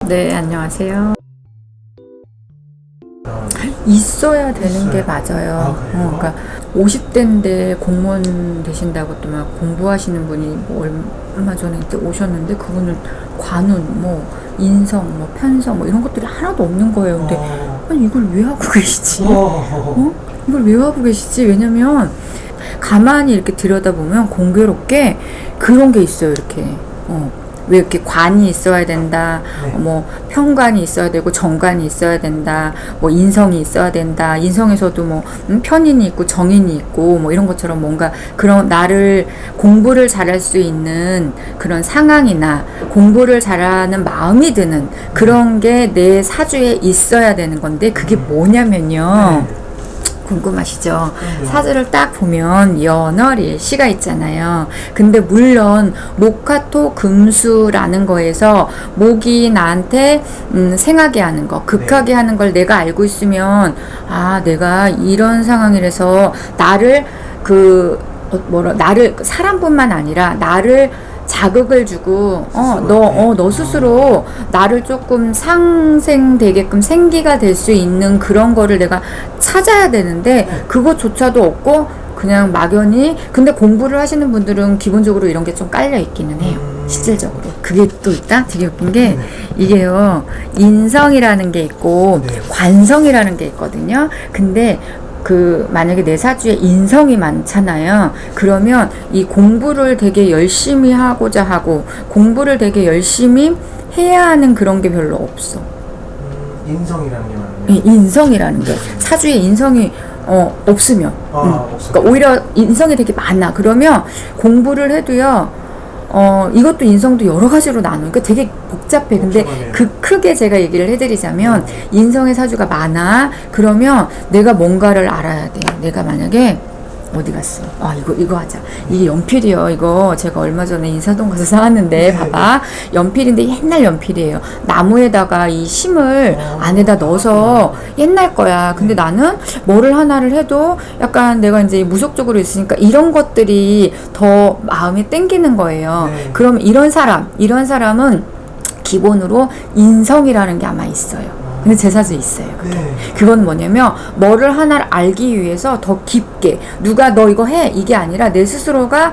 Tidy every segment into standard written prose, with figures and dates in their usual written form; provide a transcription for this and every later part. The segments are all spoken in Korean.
네, 안녕하세요. 있어야 되는 게 맞아요. 그러니까 50대인데 공무원 되신다고 또 막 공부하시는 분이 뭐 얼마 전에 이제 오셨는데 그분은 관운, 뭐 인성, 뭐 편성, 뭐 이런 것들이 하나도 없는 거예요. 근데 아니 이걸 왜 하고 계시지? 이걸 왜 하고 계시지? 왜냐면 가만히 이렇게 들여다보면 공교롭게 그런 게 있어요. 이렇게 왜 이렇게 관이 있어야 된다, 뭐 편관이 있어야 되고 정관이 있어야 된다, 뭐 인성이 있어야 된다. 인성에서도 뭐 편인이 있고 정인이 있고 뭐 이런 것처럼 뭔가 그런 나를 공부를 잘할 수 있는 그런 상황이나 공부를 잘하는 마음이 드는 그런 게 내 사주에 있어야 되는 건데 그게 뭐냐면요. 궁금하시죠? 사주를 딱 보면 연월일시가 있잖아요. 근데 물론 목화토 금수라는 거에서 목이 나한테 생하게 하는 거, 극하게 하는 걸 내가 알고 있으면 아 내가 이런 상황이라서 나를 나를 사람뿐만 아니라 나를 자극을 주고 너 스스로 나를 조금 상생되게끔 생기가 될 수 있는 그런 거를 내가 찾아야 되는데 그것조차도 없고 그냥 막연히. 근데 공부를 하시는 분들은 기본적으로 이런 게 좀 깔려 있기는 해요. 실질적으로. 그게 또 있다? 되게 웃긴 게 이게요. 인성이라는 게 있고 관성이라는 게 있거든요. 근데 만약에 내 사주에 인성이 많잖아요. 그러면 이 공부를 되게 열심히 하고자 하고 공부를 되게 열심히 해야 하는 그런 게 별로 없어. 인성이라는 게 많네요. 인성이라는 게 사주에 인성이 없으면 그러니까 오히려 인성이 되게 많아. 그러면 공부를 해도요. 이것도 인성도 여러 가지로 나누니까 되게 복잡해. 근데 크게 제가 얘기를 해드리자면 인성의 사주가 많아. 그러면 내가 뭔가를 알아야 돼. 내가 만약에 어디 갔어? 이거 하자. 이게 연필이요. 이거 제가 얼마 전에 인사동 가서 사왔는데 봐봐. 연필인데 옛날 연필이에요. 나무에다가 이 심을 안에다 넣어서 옛날 거야. 근데 나는 뭐를 하나를 해도 약간 내가 이제 무속적으로 있으니까 이런 것들이 더 마음이 땡기는 거예요. 그럼 이런 사람은 기본으로 인성이라는 게 아마 있어요. 근데 제 사주에 있어요. 그건 뭐냐면 뭐를 하나를 알기 위해서 더 깊게 누가 너 이거 해 이게 아니라 내 스스로가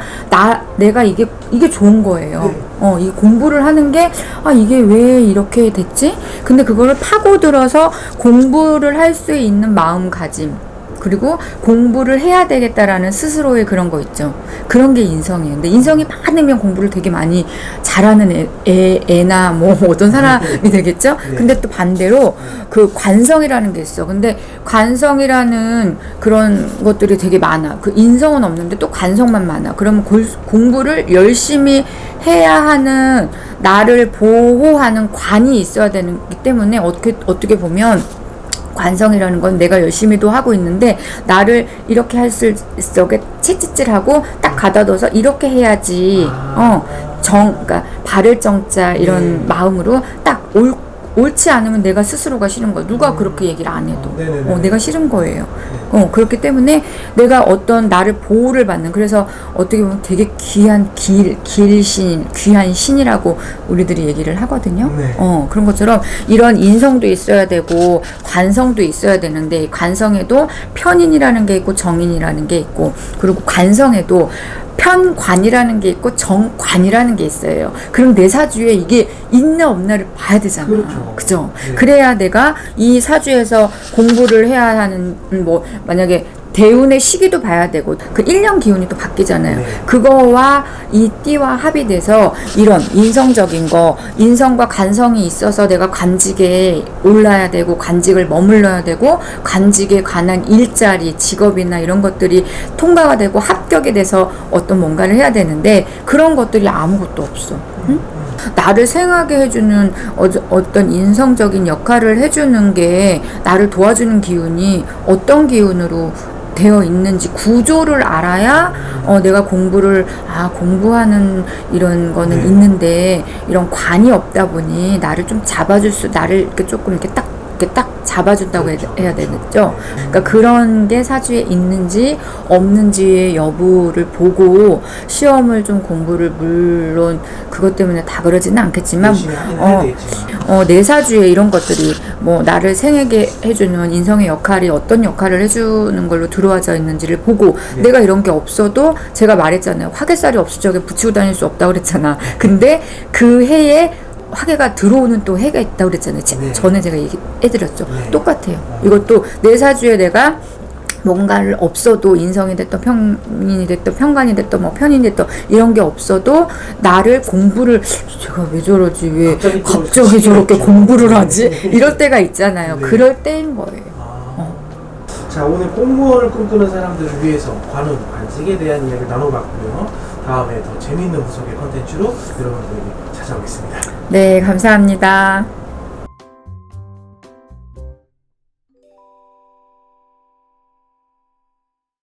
내가 이게 좋은 거예요. 이 공부를 하는 게 이게 왜 이렇게 됐지? 근데 그거를 파고들어서 공부를 할 수 있는 마음가짐, 그리고 공부를 해야 되겠다라는 스스로의 그런 거 있죠. 그런 게 인성이에요. 근데 인성이 많으면 공부를 되게 많이 잘하는 애나 뭐 어떤 사람이 되겠죠? 근데 또 반대로 그 관성이라는 게 있어. 근데 관성이라는 그런 것들이 되게 많아. 그 인성은 없는데 또 관성만 많아. 그러면 공부를 열심히 해야 하는 나를 보호하는 관이 있어야 되기 때문에 어떻게 보면 관성이라는 건 내가 열심히도 하고 있는데 나를 이렇게 할 수 있어 채찍질하고 딱 가다둬서 이렇게 해야지 그러니까 바를 정자 이런 마음으로 딱 옳지 않으면 내가 스스로가 싫은 거야. 누가 그렇게 얘기를 안 해도 내가 싫은 거예요. 그렇기 때문에 내가 어떤 나를 보호를 받는, 그래서 어떻게 보면 되게 귀한 귀한 신이라고 우리들이 얘기를 하거든요. 그런 것처럼 이런 인성도 있어야 되고 관성도 있어야 되는데 관성에도 편인이라는 게 있고 정인이라는 게 있고, 그리고 관성에도 편관이라는 게 있고 정관이라는 게 있어요. 그럼 내 사주에 이게 있나 없나를 봐야 되잖아. 그죠? 그래야 내가 이 사주에서 공부를 해야 하는, 뭐 만약에 대운의 시기도 봐야 되고 그 1년 기운이 또 바뀌잖아요. 그거와 이 띠와 합이 돼서 이런 인성적인 거, 인성과 관성이 있어서 내가 관직에 올라야 되고 관직을 머물러야 되고 관직에 관한 일자리, 직업이나 이런 것들이 통과가 되고 합격이 돼서 어떤 뭔가를 해야 되는데 그런 것들이 아무것도 없어. 나를 생하게 해주는 어떤 인성적인 역할을 해주는 게 나를 도와주는 기운이 어떤 기운으로 되어 있는지 구조를 알아야 내가 공부하는 이런 거는 있는데 이런 관이 없다 보니 나를 좀 나를 이렇게 조금 이렇게 딱 잡아준다고 해야 되겠죠. 네. 그러니까 그런 게 사주에 있는지 없는지의 여부를 보고 시험을 좀 공부를 물론 그것 때문에 다 그러지는 않겠지만 열심히 하긴 해야 되겠지만. 내 사주에 이런 것들이 뭐 나를 생에게 해주는 인성의 역할이 어떤 역할을 해주는 걸로 들어와져 있는지를 보고 네. 내가 이런 게 없어도 제가 말했잖아요. 화개살이 없을 적에 붙이고 다닐 수 없다고 그랬잖아. 근데 그 해에 화개가 들어오는 또 해가 있다고 그랬잖아요. 네. 전에 제가 얘기해드렸죠. 네. 똑같아요. 이것도 내 사주에 내가 뭔가를 없어도 인성이 됐던 평인이 됐던 평관이 됐던 뭐 편인이 됐던 이런 게 없어도 나를 공부를 제가 왜 저러지 왜 갑자기 저렇게 공부를 하지 이럴 때가 있잖아요. 네. 그럴 때인 거예요. 자, 오늘 공무원을 꿈꾸는 사람들을 위해서 관운, 관직에 대한 이야기를 나눠봤고요. 다음에 더 재미있는 구석의 컨텐츠로 여러분들에게 찾아오겠습니다. 네, 감사합니다.